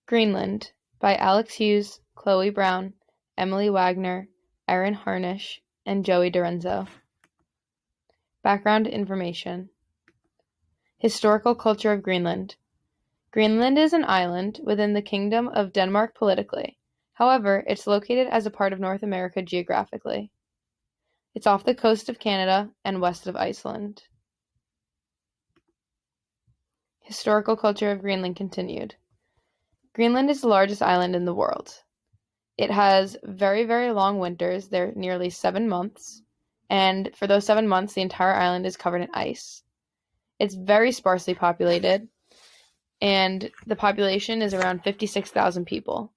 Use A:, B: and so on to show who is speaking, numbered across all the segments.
A: Greenland by Alex Hughes, Chloe Brown, Emily Wagner, Erin Harnish, and Joey Dorenzo. Background information. Historical culture of Greenland. Greenland is an island within the Kingdom of Denmark politically. However, it's located as a part of North America geographically. It's off the coast of Canada and west of Iceland. Historical culture of Greenland continued. Greenland is the largest island in the world. It has very, very long winters. They're nearly 7 months. And for those 7 months, the entire island is covered in ice. It's very sparsely populated, and the population is around 56,000 people.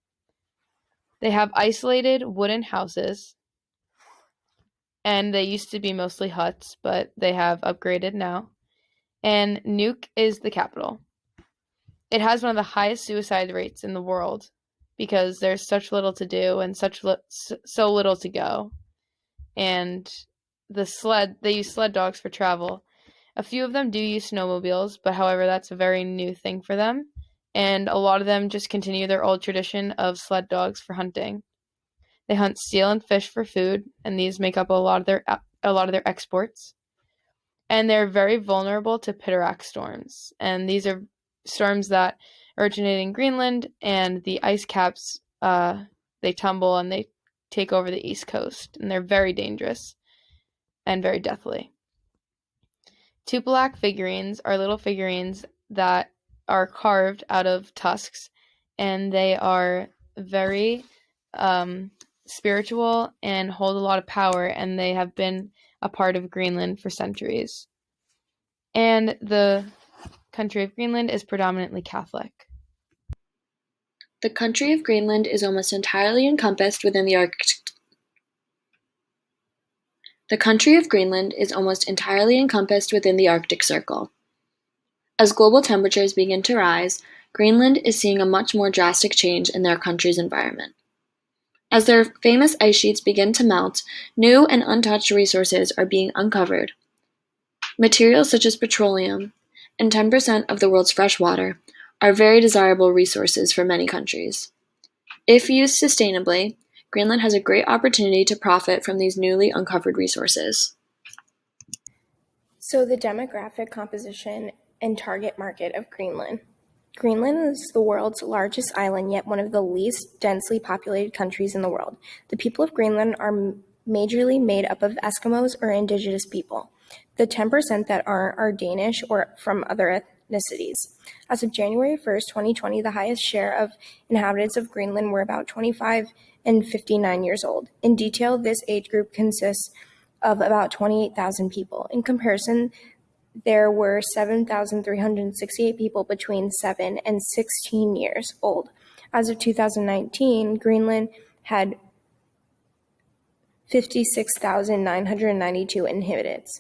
A: They have isolated wooden houses, and they used to be mostly huts, but they have upgraded now. And Nuuk is the capital. It has one of the highest suicide rates in the world because there's such little to do and so little to go. And they use sled dogs for travel. A few of them do use snowmobiles, but however, that's a very new thing for them. And a lot of them just continue their old tradition of sled dogs for hunting. They hunt seal and fish for food, and these make up a lot of their exports. And they're very vulnerable to pittorac storms. And these are storms that originate in Greenland, and the ice caps, they tumble and they take over the east coast, and they're very dangerous and very deathly. Tupilak figurines are little figurines that are carved out of tusks, and they are very spiritual and hold a lot of power, and they have been a part of Greenland for centuries. And the country of Greenland is predominantly Catholic.
B: The country of Greenland is almost entirely encompassed within the Arctic Circle. As global temperatures begin to rise, Greenland is seeing a much more drastic change in their country's environment. As their famous ice sheets begin to melt, new and untouched resources are being uncovered. Materials such as petroleum and 10% of the world's fresh water are very desirable resources for many countries. If used sustainably, Greenland has a great opportunity to profit from these newly uncovered resources.
C: So the demographic composition and target market of Greenland. Greenland is the world's largest island, yet one of the least densely populated countries in the world. The people of Greenland are majorly made up of Eskimos or indigenous people. The 10% that aren't are Danish or from other ethnicities. As of January 1st, 2020, the highest share of inhabitants of Greenland were about 25 and 59 years old. In detail, this age group consists of about 28,000 people. In comparison, there were 7,368 people between 7 and 16 years old. As of 2019, Greenland had 56,992 inhabitants.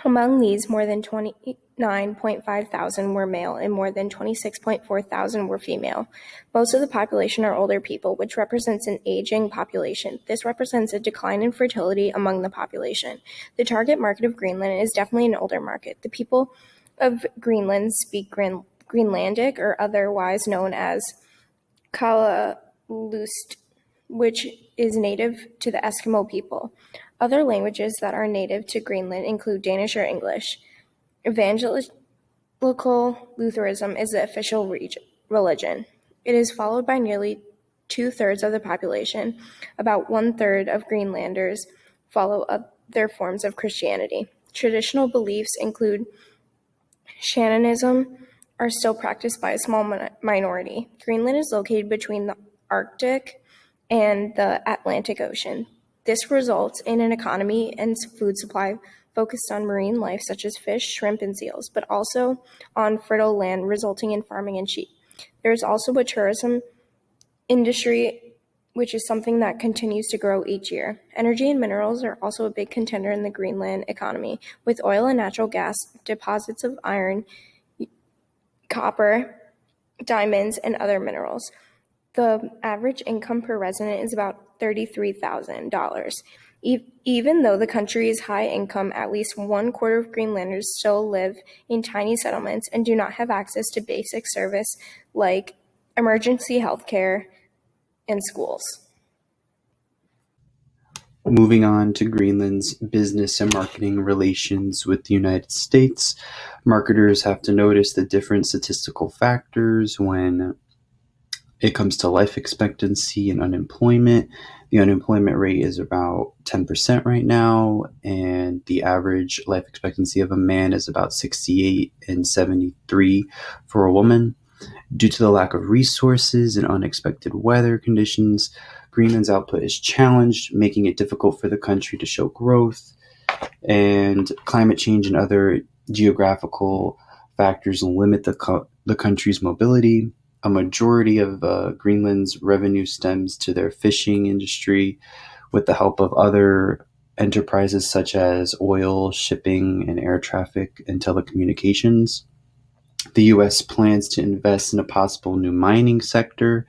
C: Among these, more than 29.5 thousand were male and more than 26.4 thousand were female. Most of the population are older people, which represents an aging population. This represents a decline in fertility among the population. The target market of Greenland is definitely an older market. The people of Greenland speak Greenlandic, or otherwise known as Kalalust, which is native to the Eskimo people. Other languages that are native to Greenland include Danish or English. Evangelical Lutheranism is the official religion. It is followed by nearly 2/3 of the population. About 1/3 of Greenlanders follow other forms of Christianity. Traditional beliefs include shamanism are still practiced by a small minority. Greenland is located between the Arctic and the Atlantic Ocean. This results in an economy and food supply focused on marine life such as fish, shrimp, and seals, but also on fertile land resulting in farming and sheep. There is also a tourism industry, which is something that continues to grow each year. Energy and minerals are also a big contender in the Greenland economy, with oil and natural gas, deposits of iron, copper, diamonds, and other minerals. The average income per resident is about $33,000. Even though the country is high income, at least 1/4 of Greenlanders still live in tiny settlements and do not have access to basic service like emergency healthcare, and schools.
D: Moving on to Greenland's business and marketing relations with the United States, marketers have to notice the different statistical factors when it comes to life expectancy and unemployment. The unemployment rate is about 10% right now, and the average life expectancy of a man is about 68 and 73 for a woman. Due to the lack of resources and unexpected weather conditions, Greenland's output is challenged, making it difficult for the country to show growth. And climate change and other geographical factors limit the country's mobility. A majority of Greenland's revenue stems to their fishing industry, with the help of other enterprises such as oil, shipping, and air traffic and telecommunications. The U.S. plans to invest in a possible new mining sector.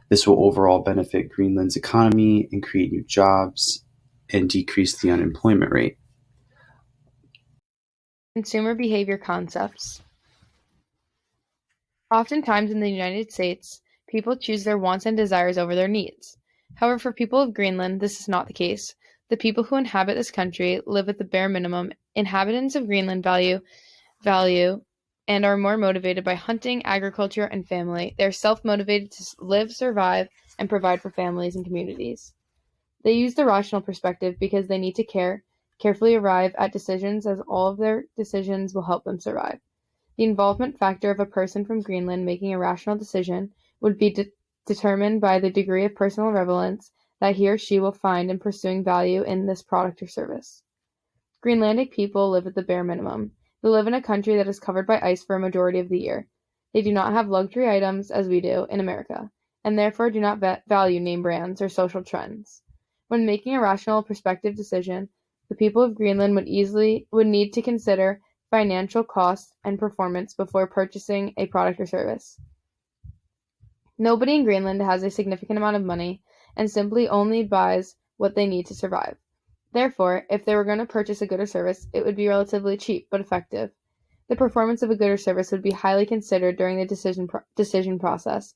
D: This will overall benefit Greenland's economy and create new jobs and decrease the unemployment rate.
A: Consumer behavior concepts. Oftentimes in the United States, people choose their wants and desires over their needs. However, for people of Greenland, this is not the case. The people who inhabit this country live at the bare minimum. Inhabitants of Greenland value and are more motivated by hunting, agriculture, and family. They are self-motivated to live, survive, and provide for families and communities. They use the rational perspective because they need to carefully arrive at decisions, as all of their decisions will help them survive. The involvement factor of a person from Greenland making a rational decision would be determined by the degree of personal relevance that he or she will find in pursuing value in this product or service. Greenlandic people live at the bare minimum. They live in a country that is covered by ice for a majority of the year. They do not have luxury items as we do in America, and therefore do not value name brands or social trends. When making a rational perspective decision, the people of Greenland would need to consider financial costs and performance before purchasing a product or service. Nobody in Greenland has a significant amount of money and simply only buys what they need to survive. Therefore, if they were going to purchase a good or service, it would be relatively cheap but effective. The performance of a good or service would be highly considered during the decision process.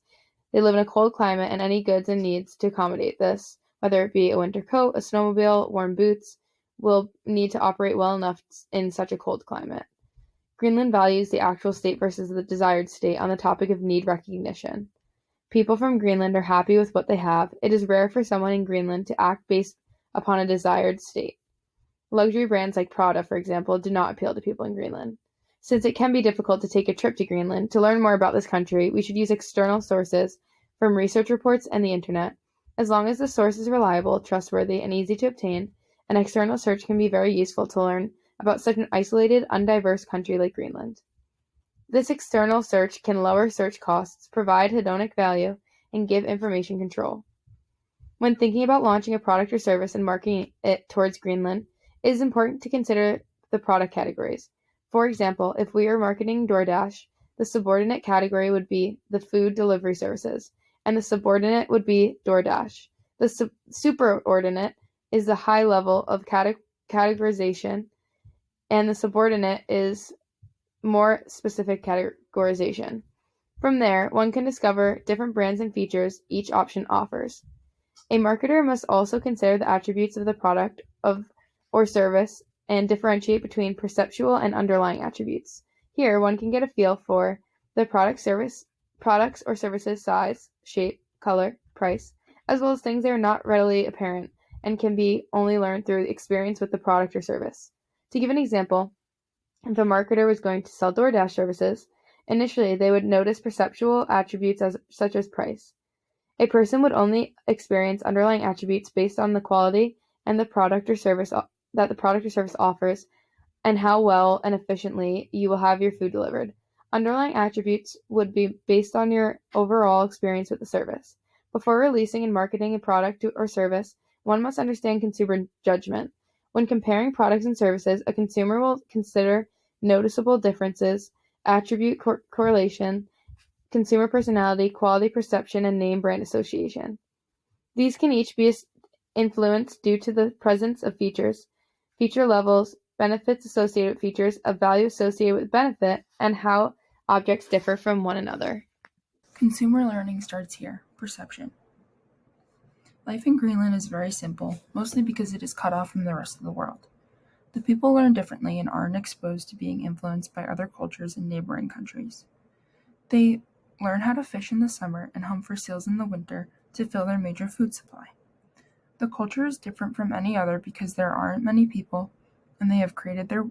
A: They live in a cold climate, and any goods and needs to accommodate this, whether it be a winter coat, a snowmobile, warm boots, will need to operate well enough in such a cold climate. Greenland values the actual state versus the desired state on the topic of need recognition. People from Greenland are happy with what they have. It is rare for someone in Greenland to act based upon a desired state. Luxury brands like Prada, for example, do not appeal to people in Greenland. Since it can be difficult to take a trip to Greenland, to learn more about this country, we should use external sources from research reports and the internet. As long as the source is reliable, trustworthy, and easy to obtain, an external search can be very useful to learn about such an isolated, undiverse country like Greenland. This external search can lower search costs, provide hedonic value, and give information control. When thinking about launching a product or service and marketing it towards Greenland, it is important to consider the product categories. For example, if we are marketing DoorDash, the subordinate category would be the food delivery services, and the subordinate would be DoorDash. The superordinate is the high level of categorization, and the subordinate is more specific categorization. From there, one can discover different brands and features each option offers. A marketer must also consider the attributes of the product or service and differentiate between perceptual and underlying attributes. Here, one can get a feel for the products or services size, shape, color, price, as well as things that are not readily apparent and can be only learned through experience with the product or service. To give an example, if a marketer was going to sell DoorDash services, initially they would notice perceptual attributes such as price. A person would only experience underlying attributes based on the quality and the product or service that the product or service offers and how well and efficiently you will have your food delivered. Underlying attributes would be based on your overall experience with the service. Before releasing and marketing a product or service, one must understand consumer judgment. When comparing products and services, a consumer will consider noticeable differences, attribute correlation, consumer personality, quality perception, and name brand association. These can each be influenced due to the presence of features, feature levels, benefits associated with features, of value associated with benefit, and how objects differ from one another.
E: Consumer learning starts here. Perception. Life in Greenland is very simple, mostly because it is cut off from the rest of the world. The people learn differently and aren't exposed to being influenced by other cultures in neighboring countries. They learn how to fish in the summer and hunt for seals in the winter to fill their major food supply. The culture is different from any other because there aren't many people, and they have created their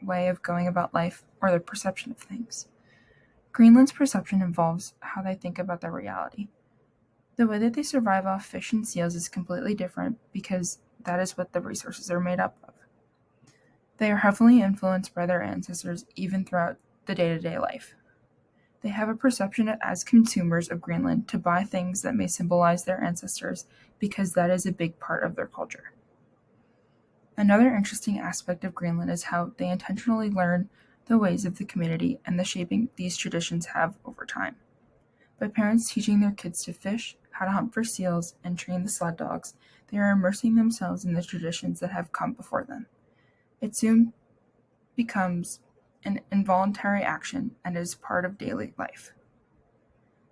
E: way of going about life or their perception of things. Greenland's perception involves how they think about their reality. The way that they survive off fish and seals is completely different because that is what the resources are made up of. They are heavily influenced by their ancestors even throughout the day-to-day life. They have a perception as consumers of Greenland to buy things that may symbolize their ancestors because that is a big part of their culture. Another interesting aspect of Greenland is how they intentionally learn the ways of the community and the shaping these traditions have over time. By parents teaching their kids to fish, how to hunt for seals, and train the sled dogs, they are immersing themselves in the traditions that have come before them. It soon becomes an involuntary action and is part of daily life.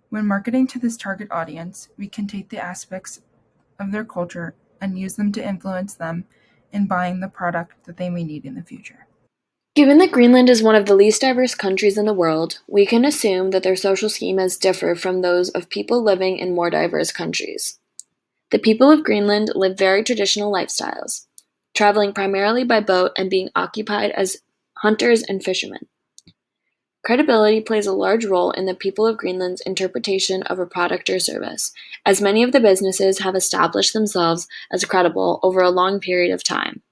E: When marketing to this target audience, we can take the aspects of their culture and use them to influence them in buying the product that they may need in the future.
B: Given that Greenland is one of the least diverse countries in the world, we can assume that their social schemas differ from those of people living in more diverse countries. The people of Greenland live very traditional lifestyles, traveling primarily by boat and being occupied as hunters and fishermen. Credibility plays a large role in the people of Greenland's interpretation of a product or service, as many of the businesses have established themselves as credible over a long period of time.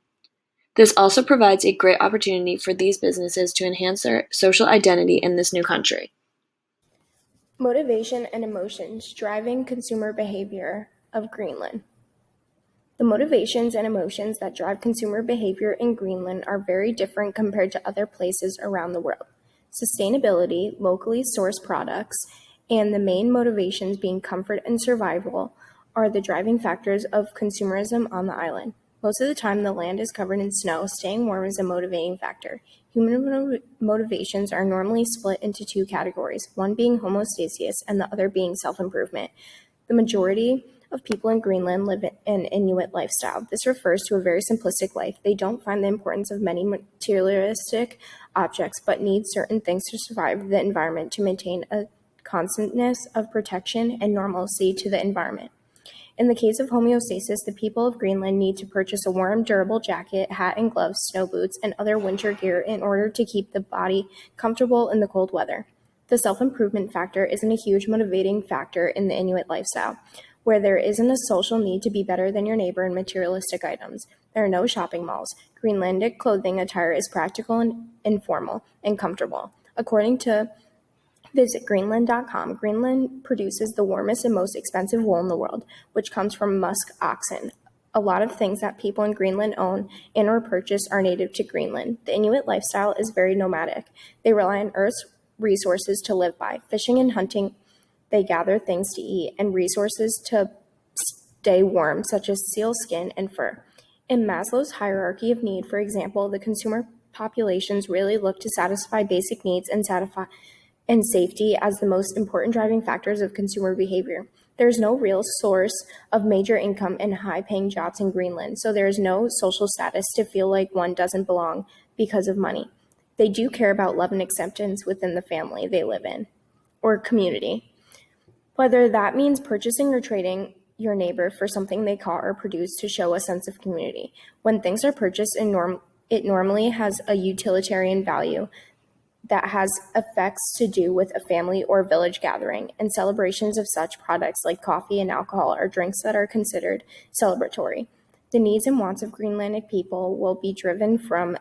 B: This also provides a great opportunity for these businesses to enhance their social identity in this new country.
C: Motivation and emotions driving consumer behavior of Greenland. The motivations and emotions that drive consumer behavior in Greenland are very different compared to other places around the world. Sustainability, locally sourced products, and the main motivations being comfort and survival are the driving factors of consumerism on the island. Most of the time, the land is covered in snow. Staying warm is a motivating factor. Human motivations are normally split into two categories, one being homostasis and the other being self-improvement. The majority of people in Greenland live an Inuit lifestyle. This refers to a very simplistic life. They don't find the importance of many materialistic objects, but need certain things to survive the environment to maintain a constantness of protection and normalcy to the environment. In the case of homeostasis, the people of Greenland need to purchase a warm, durable jacket, hat and gloves, snow boots, and other winter gear in order to keep the body comfortable in the cold weather. The self-improvement factor isn't a huge motivating factor in the Inuit lifestyle, where there isn't a social need to be better than your neighbor in materialistic items. There are no shopping malls. Greenlandic clothing attire is practical and informal and comfortable. According to Visit Greenland.com. Greenland produces the warmest and most expensive wool in the world, which comes from musk oxen. A lot of things that people in Greenland own and or purchase are native to Greenland. The Inuit lifestyle is very nomadic. They rely on Earth's resources to live by. Fishing and hunting, they gather things to eat and resources to stay warm, such as seal skin and fur. In Maslow's hierarchy of need, for example, the consumer populations really look to satisfy basic needs and safety as the most important driving factors of consumer behavior. There is no real source of major income and high-paying jobs in Greenland, so there is no social status to feel like one doesn't belong because of money. They do care about love and acceptance within the family they live in, or community. Whether that means purchasing or trading your neighbor for something they caught or produced to show a sense of community. When things are purchased, it normally has a utilitarian value that has effects to do with a family or village gathering, and celebrations of such products like coffee and alcohol are drinks that are considered celebratory. The needs and wants of Greenlandic people will be driven from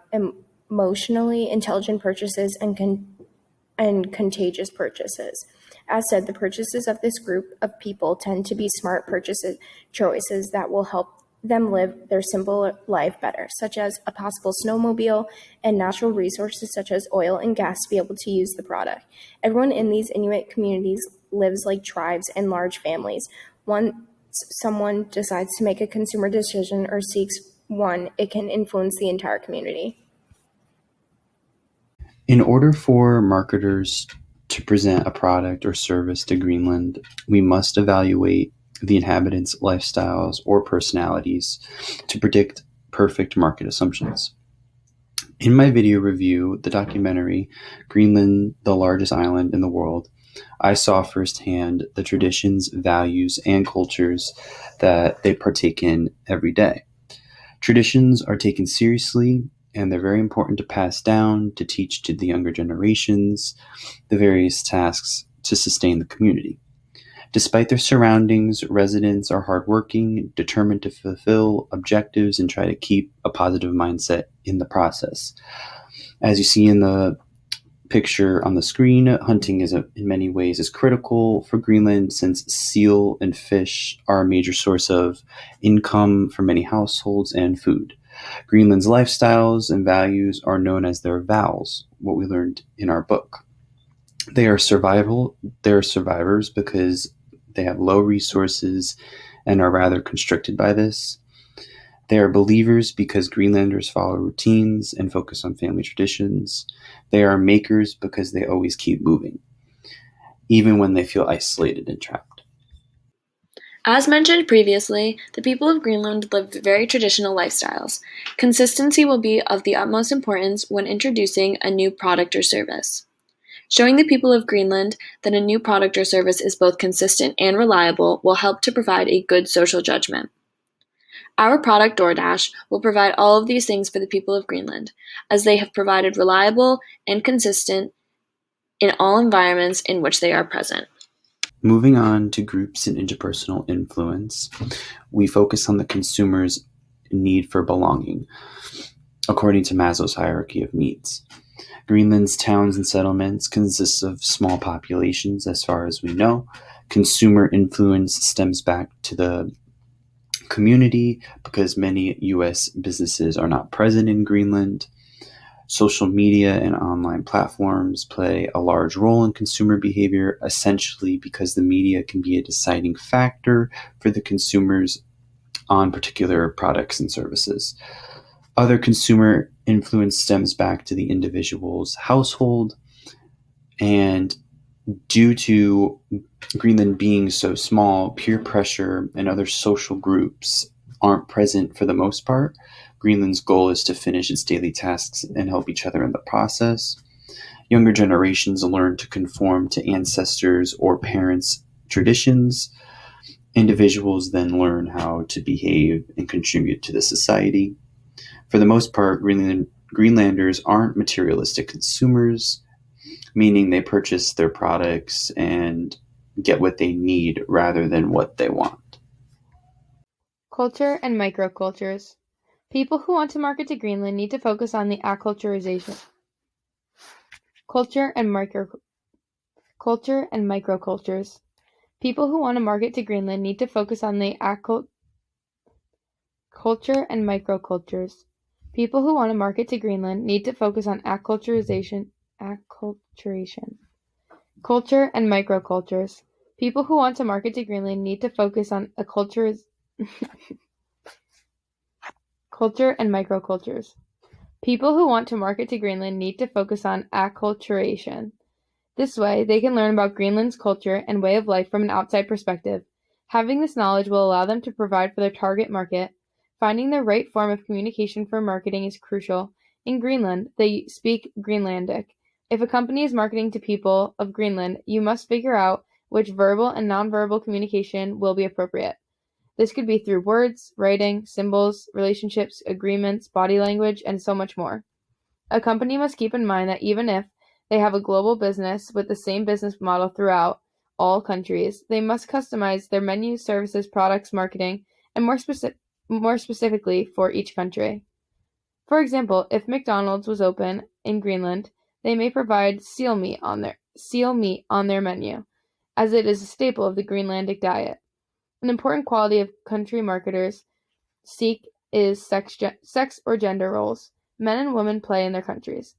C: emotionally intelligent purchases and contagious purchases. As said, the purchases of this group of people tend to be smart purchases choices that will help them live their simple life better, such as a possible snowmobile and natural resources such as oil and gas to be able to use the product. Everyone in these Inuit communities lives like tribes and large families. Once someone decides to make a consumer decision or seeks one, it can influence the entire community.
D: In order for marketers to present a product or service to Greenland, we must evaluate the inhabitants' lifestyles or personalities to predict perfect market assumptions. In my video review, the documentary Greenland, the Largest Island in the World, I saw firsthand the traditions, values, and cultures that they partake in every day. Traditions are taken seriously, and they're very important to pass down, to teach to the younger generations the various tasks to sustain the community. Despite their surroundings, residents are hardworking, determined to fulfill objectives, and try to keep a positive mindset in the process. As you see in the picture on the screen, hunting in many ways is critical for Greenland since seal and fish are a major source of income for many households and food. Greenland's lifestyles and values are known as their vows, what we learned in our book. They are survivors because they have low resources and are rather constricted by this. They are believers because Greenlanders follow routines and focus on family traditions. They are makers because they always keep moving, even when they feel isolated and trapped.
B: As mentioned previously, the people of Greenland live very traditional lifestyles. Consistency will be of the utmost importance when introducing a new product or service. Showing the people of Greenland that a new product or service is both consistent and reliable will help to provide a good social judgment. Our product DoorDash will provide all of these things for the people of Greenland, as they have provided reliable and consistent in all environments in which they are present.
D: Moving on to groups and interpersonal influence, we focus on the consumer's need for belonging, according to Maslow's hierarchy of needs. Greenland's towns and settlements consist of small populations, as far as we know. Consumer influence stems back to the community because many U.S. businesses are not present in Greenland. Social media and online platforms play a large role in consumer behavior, essentially because the media can be a deciding factor for the consumers on particular products and services. Other consumer influence stems back to the individual's household, and due to Greenland being so small, peer pressure and other social groups aren't present for the most part. Greenland's goal is to finish its daily tasks and help each other in the process. Younger generations learn to conform to ancestors' or parents' traditions. Individuals then learn how to behave and contribute to the society. For the most part, Greenlanders aren't materialistic consumers, meaning they purchase their products and get what they need rather than what they want.
A: Culture and microcultures. People who want to market to Greenland need to focus on the acculturation. Culture and microcultures. People who want to market to Greenland need to focus on the culture and microcultures. People who want to market to Greenland need to focus on acculturation. Culture and microcultures. People who want to market to Greenland need to focus on culture and microcultures. People who want to market to Greenland need to focus on acculturation. This way, they can learn about Greenland's culture and way of life from an outside perspective. Having this knowledge will allow them to provide for their target market. Finding the right form of communication for marketing is crucial. In Greenland, they speak Greenlandic. If a company is marketing to people of Greenland, you must figure out which verbal and nonverbal communication will be appropriate. This could be through words, writing, symbols, relationships, agreements, body language, and so much more. A company must keep in mind that even if they have a global business with the same business model throughout all countries, they must customize their menus, services, products, marketing, and more specifically for each country. For example, if McDonald's was open in Greenland, they may provide seal meat on their menu, as it is a staple of the Greenlandic diet. An important quality of country marketers seek is sex or gender roles men and women play in their countries.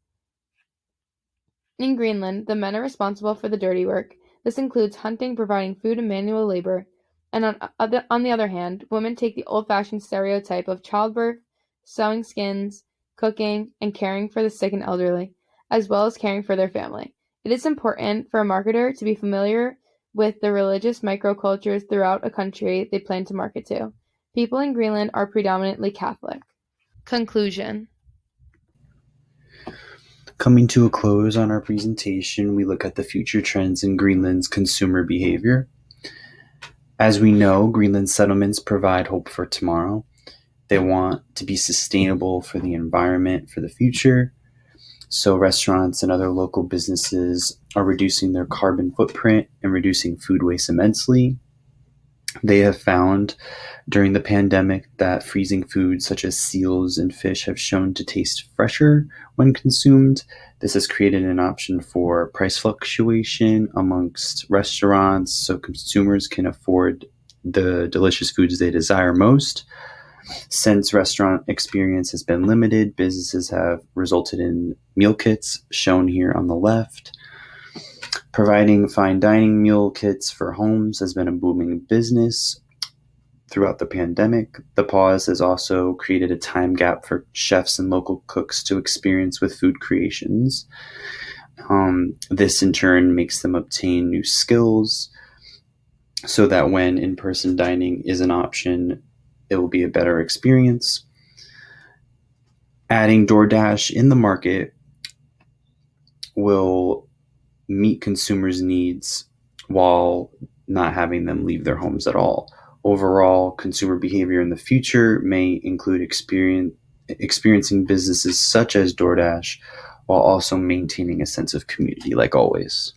A: In Greenland, the men are responsible for the dirty work. This includes hunting, providing food, and manual labor. And on the other hand, women take the old-fashioned stereotype of childbirth, sewing skins, cooking, and caring for the sick and elderly, as well as caring for their family. It is important for a marketer to be familiar with the religious microcultures throughout a country they plan to market to. People in Greenland are predominantly Catholic. Conclusion.
D: Coming to a close on our presentation, we look at the future trends in Greenland's consumer behavior. As we know, Greenland settlements provide hope for tomorrow. They want to be sustainable for the environment for the future. So restaurants and other local businesses are reducing their carbon footprint and reducing food waste immensely. They have found during the pandemic that freezing foods such as seals and fish have shown to taste fresher when consumed. This has created an option for price fluctuation amongst restaurants so consumers can afford the delicious foods they desire most. Since restaurant experience has been limited, businesses have resulted in meal kits, shown here on the left. Providing fine dining meal kits for homes has been a booming business throughout the pandemic. The pause has also created a time gap for chefs and local cooks to experience with food creations. This in turn makes them obtain new skills so that when in-person dining is an option, it will be a better experience. Adding DoorDash in the market will meet consumers' needs while not having them leave their homes at all. Overall, consumer behavior in the future may include experiencing businesses such as DoorDash while also maintaining a sense of community, like always.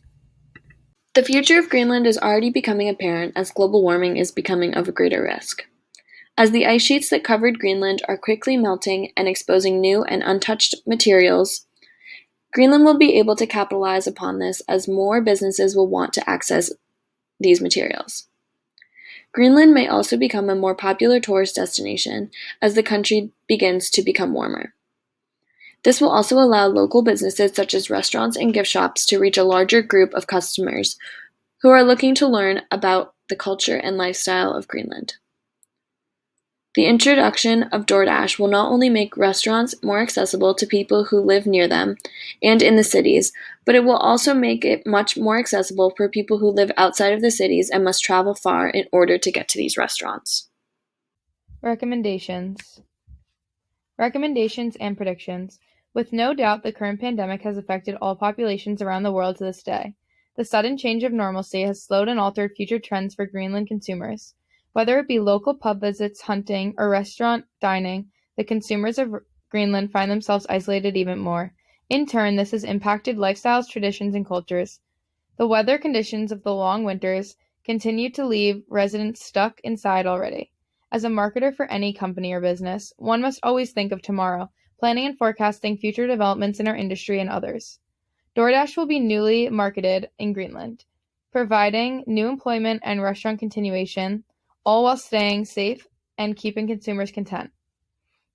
B: The future of Greenland is already becoming apparent as global warming is becoming of a greater risk. As the ice sheets that covered Greenland are quickly melting and exposing new and untouched materials, Greenland will be able to capitalize upon this as more businesses will want to access these materials. Greenland may also become a more popular tourist destination as the country begins to become warmer. This will also allow local businesses such as restaurants and gift shops to reach a larger group of customers who are looking to learn about the culture and lifestyle of Greenland. The introduction of DoorDash will not only make restaurants more accessible to people who live near them and in the cities, but it will also make it much more accessible for people who live outside of the cities and must travel far in order to get to these restaurants.
A: Recommendations. Recommendations and predictions. With no doubt, the current pandemic has affected all populations around the world to this day. The sudden change of normalcy has slowed and altered future trends for Greenland consumers. Whether it be local pub visits, hunting, or restaurant dining, the consumers of Greenland find themselves isolated even more. In turn, this has impacted lifestyles, traditions, and cultures. The weather conditions of the long winters continue to leave residents stuck inside already. As a marketer for any company or business, one must always think of tomorrow, planning and forecasting future developments in our industry and others. DoorDash will be newly marketed in Greenland, providing new employment and restaurant continuation, all while staying safe and keeping consumers content.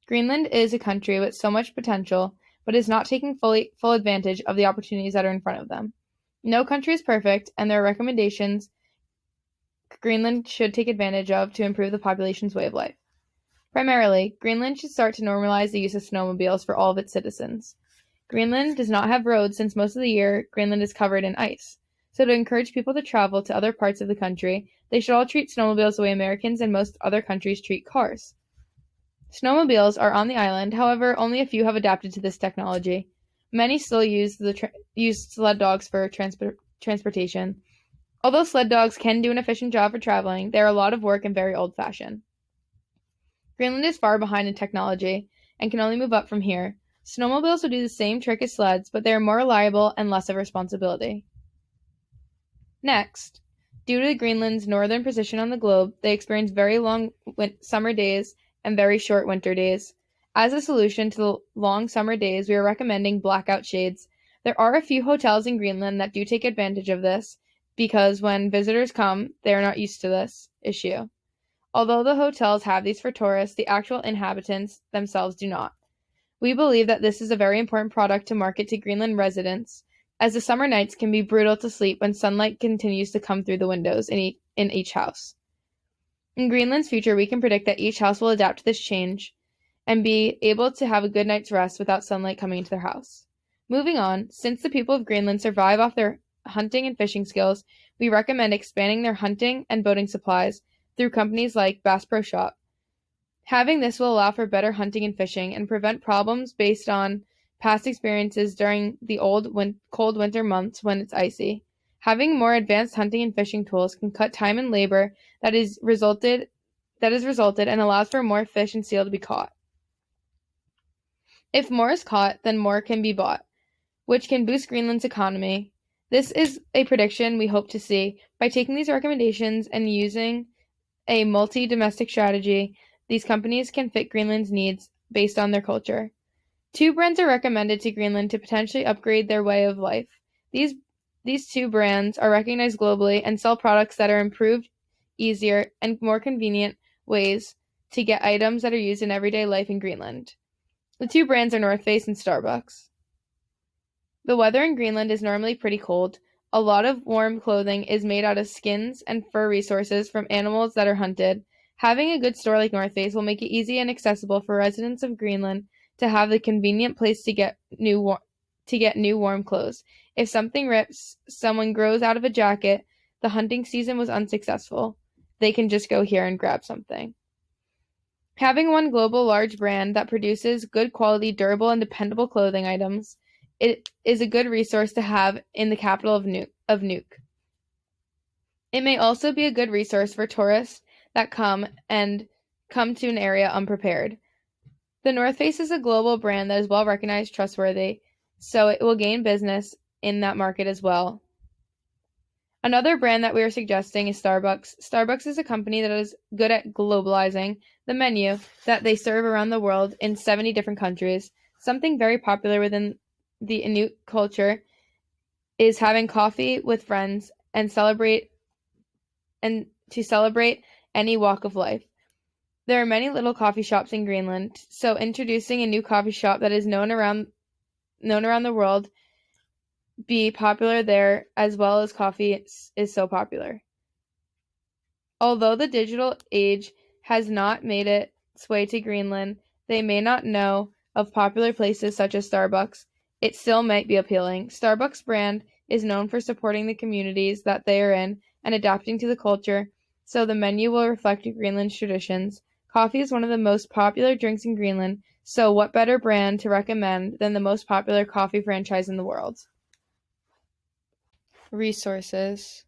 A: Greenland is a country with so much potential, but is not taking full advantage of the opportunities that are in front of them. No country is perfect, and there are recommendations Greenland should take advantage of to improve the population's way of life. Primarily, Greenland should start to normalize the use of snowmobiles for all of its citizens. Greenland does not have roads since most of the year Greenland is covered in ice. So to encourage people to travel to other parts of the country, they should all treat snowmobiles the way Americans and most other countries treat cars. Snowmobiles are on the island, however, only a few have adapted to this technology. Many still use sled dogs for transportation. Although sled dogs can do an efficient job for traveling, they are a lot of work and very old-fashioned. Greenland is far behind in technology and can only move up from here. Snowmobiles will do the same trick as sleds, but they are more reliable and less of a responsibility. Next, due to Greenland's northern position on the globe, they experience very long summer days and very short winter days. As a solution to the long summer days, we are recommending blackout shades. There are a few hotels in Greenland that do take advantage of this because when visitors come, they are not used to this issue. Although the hotels have these for tourists, the actual inhabitants themselves do not. We believe that this is a very important product to market to Greenland residents, as the summer nights can be brutal to sleep when sunlight continues to come through the windows in each house. In Greenland's future, we can predict that each house will adapt to this change and be able to have a good night's rest without sunlight coming into their house. Moving on, since the people of Greenland survive off their hunting and fishing skills, we recommend expanding their hunting and boating supplies through companies like Bass Pro Shop. Having this will allow for better hunting and fishing and prevent problems based on past experiences during the cold winter months when it's icy. Having more advanced hunting and fishing tools can cut time and labor that is resulted and allows for more fish and seal to be caught. If more is caught, then more can be bought, which can boost Greenland's economy. This is a prediction we hope to see. By taking these recommendations and using a multi-domestic strategy, these companies can fit Greenland's needs based on their culture. 2 brands are recommended to Greenland to potentially upgrade their way of life. These 2 brands are recognized globally and sell products that are improved, easier, and more convenient ways to get items that are used in everyday life in Greenland. The 2 brands are North Face and Starbucks. The weather in Greenland is normally pretty cold. A lot of warm clothing is made out of skins and fur resources from animals that are hunted. Having a good store like North Face will make it easy and accessible for residents of Greenland to have the convenient place to get new warm clothes. If something rips, someone grows out of a jacket, the hunting season was unsuccessful. They can just go here and grab something. Having one global large brand that produces good quality, durable, and dependable clothing items, it is a good resource to have in the capital of Nuuk. It may also be a good resource for tourists that come to an area unprepared. The North Face is a global brand that is well recognized, trustworthy, so it will gain business in that market as well. Another brand that we are suggesting is Starbucks. Starbucks is a company that is good at globalizing the menu that they serve around the world in 70 different countries. Something very popular within the Inuit culture is having coffee with friends and to celebrate any walk of life. There are many little coffee shops in Greenland, so introducing a new coffee shop that is known around the world be popular there as well as coffee is so popular. Although the digital age has not made its way to Greenland, they may not know of popular places such as Starbucks. It still might be appealing. Starbucks brand is known for supporting the communities that they are in and adapting to the culture, so the menu will reflect Greenland's traditions. Coffee is one of the most popular drinks in Greenland, so what better brand to recommend than the most popular coffee franchise in the world? Resources.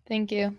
A: Thank you.